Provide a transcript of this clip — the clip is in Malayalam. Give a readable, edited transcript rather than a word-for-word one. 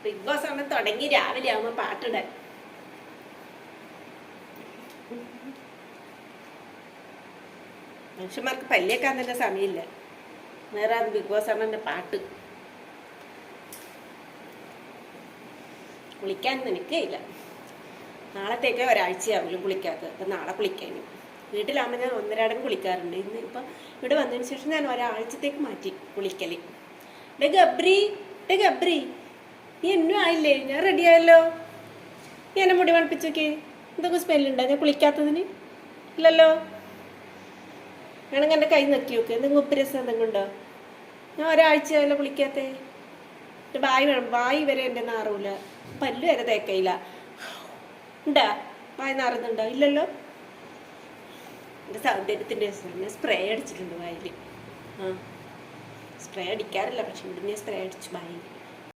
ബിഗ് ബോസ് ആണ് തുടങ്ങി രാവിലെ ആവുമ്പോൾ പാട്ടിടാൻ. മനുഷ്യന്മാർക്ക് പല്ലേക്കാൻ തന്നെ സമയമില്ല, നേരെ അത് ബിഗ് ബോസ് ആണ് എൻ്റെ പാട്ട്. കുളിക്കാൻ നിൽക്കുകയില്ല. നാളത്തേക്ക് ഒരാഴ്ചയാവില്ല കുളിക്കാത്തത്. അപ്പം നാളെ കുളിക്കാനും. വീട്ടിലാകുമ്പോൾ ഞാൻ ഒന്നരാടം കുളിക്കാറുണ്ട്. ഇന്ന് ഇപ്പം ഇവിടെ വന്നതിന് ശേഷം ഞാൻ ഒരാഴ്ചത്തേക്ക് മാറ്റി കുളിക്കൽ. ഗബ്രി നീ എന്നും ആയില്ലേ? ഞാൻ റെഡി ആയല്ലോ. നീ എന്നെ മുടി മണപ്പിച്ച് നോക്കി. എന്തൊക്കെ സ്മെല്ലുണ്ടോ ഞാൻ കുളിക്കാത്തതിന്? ഇല്ലല്ലോ. വേണമെങ്കിൽ എൻ്റെ കൈ നക്കി നോക്ക്. എന്തെങ്കിലും ഉപ്പ് രസം എന്തെങ്കിലും ഉണ്ടോ? ഞാൻ ഒരാഴ്ചയല്ലോ കുളിക്കാത്തേ. ബായി വേണം, ബായി വരെ എൻ്റെ നാറൂല, പല്ല് വരെ തേക്കയില്ല. ഉണ്ടാ വായി നാറുന്നുണ്ടോ? ഇല്ലല്ലോ. എൻ്റെ സൗന്ദര്യത്തിൻ്റെ സ്പ്രേ അടിച്ചിട്ടുണ്ട് വായിൽ. സ്പ്രേ അടിക്കാറില്ല, പക്ഷെ ഇവിടുന്ന് സ്പ്രേ അടിച്ചു വായിൽ.